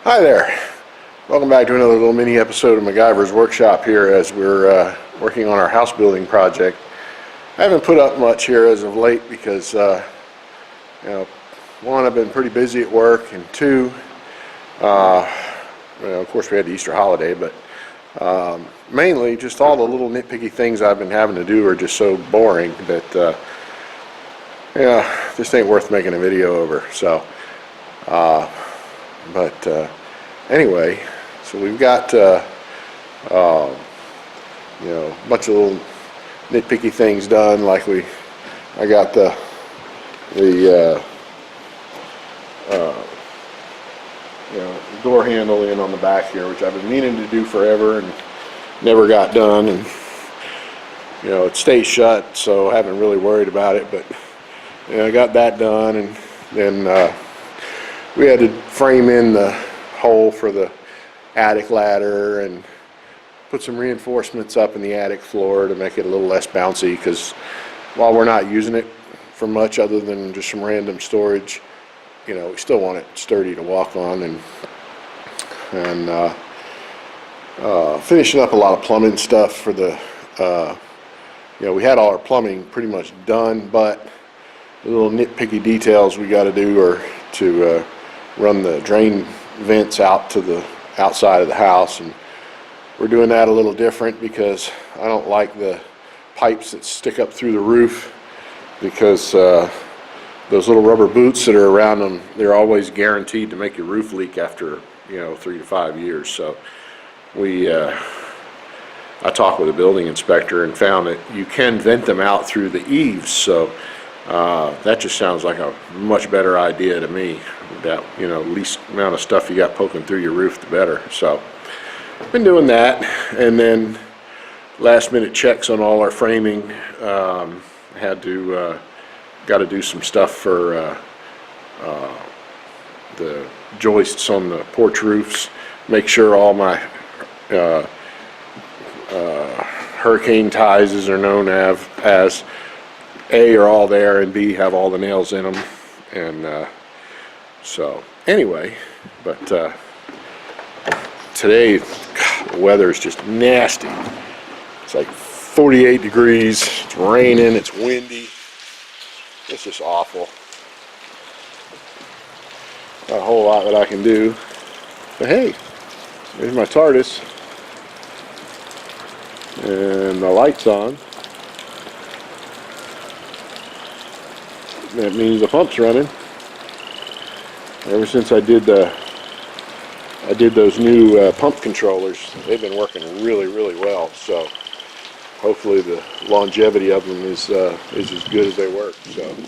Hi there. Welcome back to another little mini episode of MacGyver's Workshop here as we're working on our house building project. I haven't put up much here as of late because, one, I've been pretty busy at work, and two, of course we had the Easter holiday, but mainly just all the little nitpicky things I've been having to do are just so boring that, just ain't worth making a video over. So, anyway, so we've got a bunch of little nitpicky things done. Like I got the door handle in on the back here, which I've been meaning to do forever and never got done, and it stays shut, so I haven't really worried about it. But I got that done, and then we had to frame in the hole for the attic ladder and put some reinforcements up in the attic floor to make it a little less bouncy, because while we're not using it for much other than just some random storage, we still want it sturdy to walk on, and finishing up a lot of plumbing stuff for the we had all our plumbing pretty much done, but the little nitpicky details we got to do are to run the drain vents out to the outside of the house, and we're doing that a little different because I don't like the pipes that stick up through the roof, because those little rubber boots that are around them, they're always guaranteed to make your roof leak after 3 to 5 years. So I talked with a building inspector and found that you can vent them out through the eaves, so that just sounds like a much better idea to me. That least amount of stuff you got poking through your roof, the better. So been doing that, and then last minute checks on all our framing. Got to do some stuff for the joists on the porch roofs. Make sure all my hurricane ties, as they're known as A, are all there, and B, have all the nails in them. And so anyway, but today, God, the weather is just nasty. It's like 48 degrees, it's raining, it's windy. It's just awful. Not a whole lot that I can do. But hey, there's my TARDIS. And the light's on. That means the pump's running. Ever since I did those new pump controllers, they've been working really, really well. So hopefully the longevity of them is as good as they work. So anyway,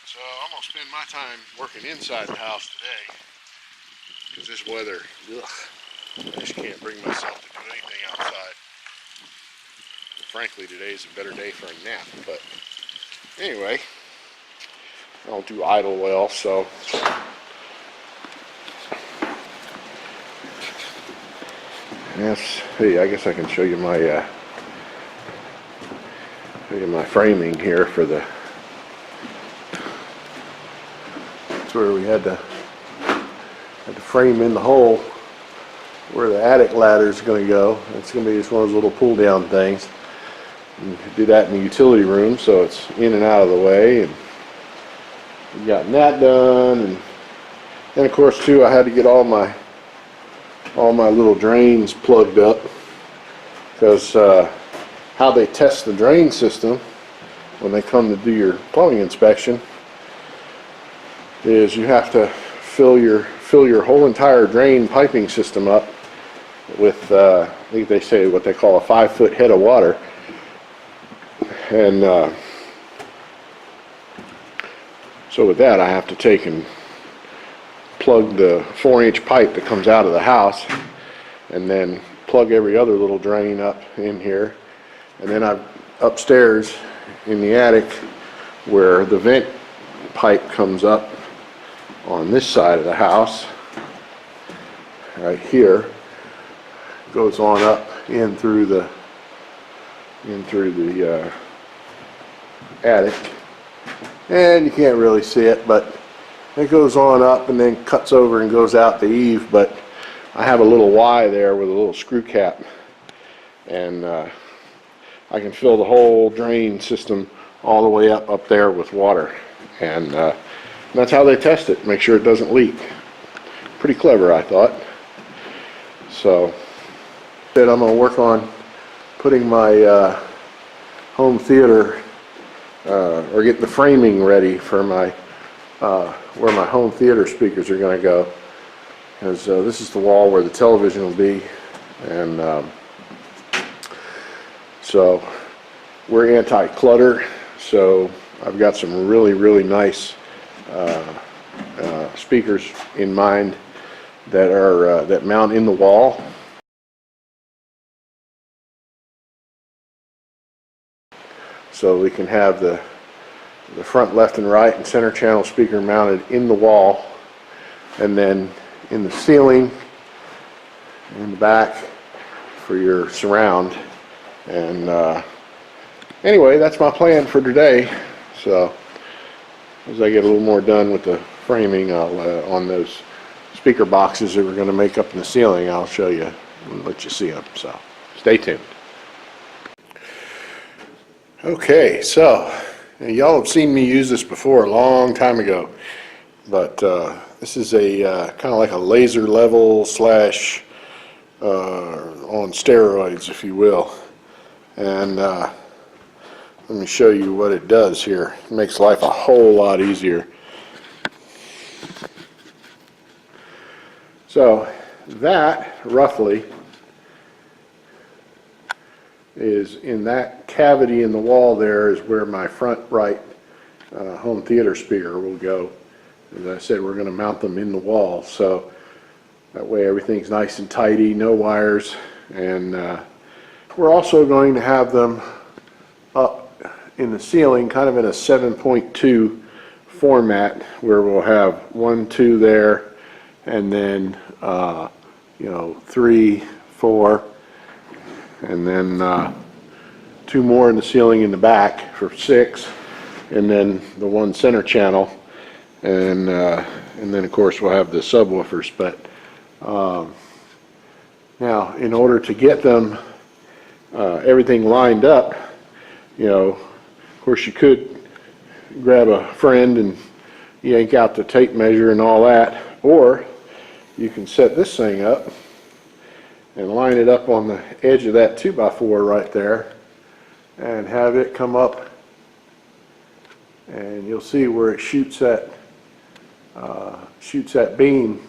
so I'm gonna spend my time working inside the house today, because this weather, I just can't bring myself to do anything outside. Frankly, today's a better day for a nap, but anyway, I don't do idle well, so yes. Hey, I guess I can show you my framing here for the. That's where we had to frame in the hole where the attic ladder is going to go. It's going to be just one of those little pull down things. You do that in the utility room, so it's in and out of the way, and we've gotten that done. And then of course too, I had to get all my little drains plugged up, because how they test the drain system when they come to do your plumbing inspection is you have to fill your whole entire drain piping system up with I think they say what they call a 5-foot head of water. And so with that, I have to take and plug the 4-inch pipe that comes out of the house, and then plug every other little drain up in here. And then I'm upstairs in the attic, where the vent pipe comes up on this side of the house, right here, goes on up in through the attic, and you can't really see it, but It goes on up and then cuts over and goes out the eave, but I have a little Y there with a little screw cap, and I can fill the whole drain system all the way up there with water, and that's how they test it, make sure it doesn't leak. Pretty clever, I thought. So I'm going to work on putting my home theater or get the framing ready for my where my home theater speakers are going to go, because this is the wall where the television will be, and so we're anti-clutter, so I've got some really nice speakers in mind that are that mount in the wall. So we can have the front left and right and center channel speaker mounted in the wall, and then in the ceiling in the back for your surround. And anyway, that's my plan for today. So as I get a little more done with the framing, I'll on those speaker boxes that we're going to make up in the ceiling, I'll show you and let you see them. So stay tuned. Okay, so y'all have seen me use this before a long time ago, but this is a kind of like a laser level slash on steroids, if you will. And let me show you what it does here. It makes life a whole lot easier. So that roughly is in that cavity in the wall there is where my front right home theater speaker will go. As I said, we're going to mount them in the wall, so that way everything's nice and tidy, no wires. And we're also going to have them up in the ceiling kind of in a 7.2 format, where we'll have 1, 2 there, and then 3, 4, and then 2 more in the ceiling in the back for 6, and then the 1 center channel, and then of course we'll have the subwoofers. But now in order to get them everything lined up, of course you could grab a friend and yank out the tape measure and all that, or you can set this thing up and line it up on the edge of that 2x4 right there and have it come up, and you'll see where it shoots that beam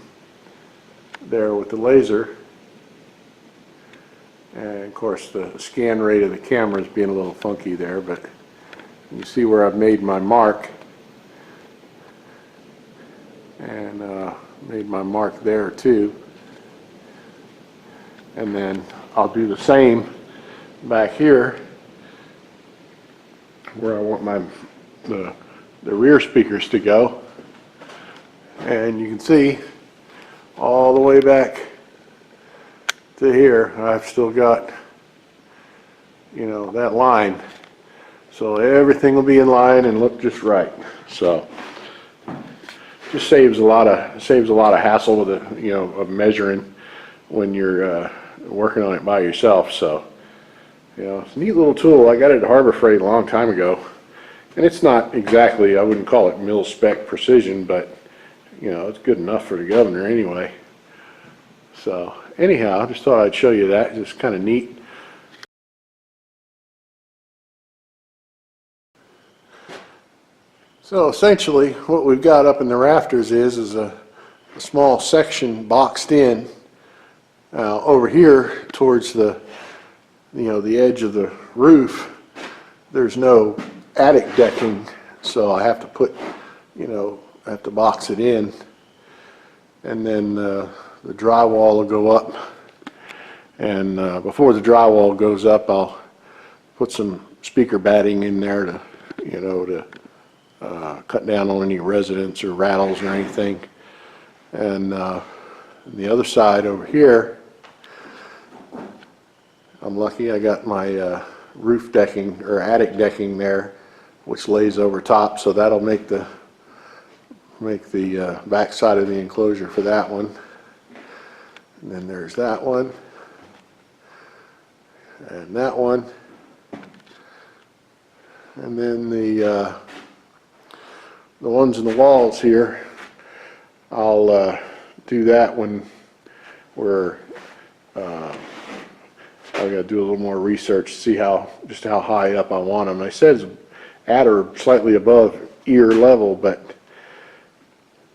there with the laser. And of course the scan rate of the camera is being a little funky there, but you see where I've made my mark, and made my mark there too. And then I'll do the same back here where I want the rear speakers to go. And you can see all the way back to here, I've still got, that line. So everything will be in line and look just right. So just saves a lot of hassle with it, of measuring when you're working on it by yourself. So it's a neat little tool. I got it at Harbor Freight a long time ago, and it's not exactly, I wouldn't call it mil spec precision, but it's good enough for the governor anyway. So anyhow, I just thought I'd show you that. It's kind of neat. So essentially what we've got up in the rafters is a small section boxed in over here towards the edge of the roof. There's no attic decking, so I have to put, I have to box it in, and then the drywall will go up. And before the drywall goes up, I'll put some speaker batting in there to cut down on any residents or rattles or anything. And the other side over here, I'm lucky I got my roof decking or attic decking there, which lays over top, so that'll make the make the back side of the enclosure for that one. And then there's that one. And that one. And then the ones in the walls here, I'll do that when we're I've got to do a little more research to see just how high up I want them. I said it's at or slightly above ear level, but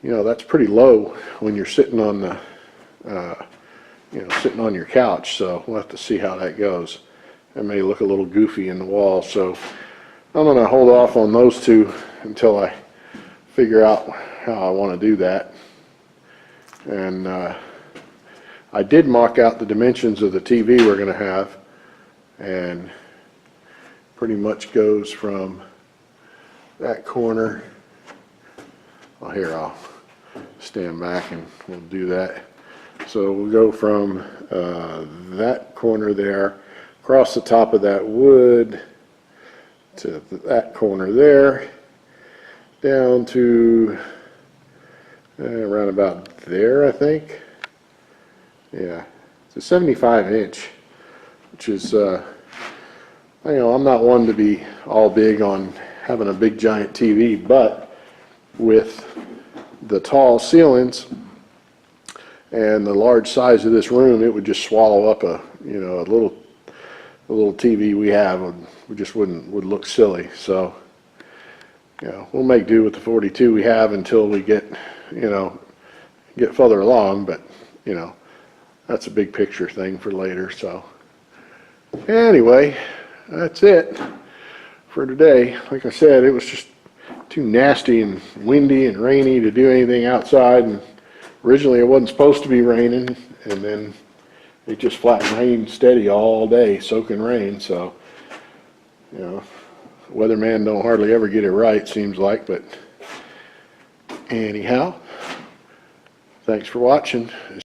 you know, that's pretty low when you're sitting on the sitting on your couch. So we'll have to see how that goes. It may look a little goofy in the wall, so I'm going to hold off on those two until I figure out how I want to do that. And I did mark out the dimensions of the TV we're going to have, and pretty much goes from that corner. Well, here, I'll stand back and we'll do that. So we'll go from that corner there, across the top of that wood to that corner there, down to around about there, I think. Yeah, it's a 75 inch, which is, you know, I'm not one to be all big on having a big giant TV, but with the tall ceilings and the large size of this room, it would just swallow up a little TV we have. Would look silly. So, you know, we'll make do with the 42 we have until we get further along. But you know, that's a big picture thing for later. So anyway, that's it for today. Like I said, it was just too nasty and windy and rainy to do anything outside, and originally it wasn't supposed to be raining, and then it just flat rained steady all day, soaking rain. So, you know, weatherman don't hardly ever get it right, seems like. But anyhow, thanks for watching.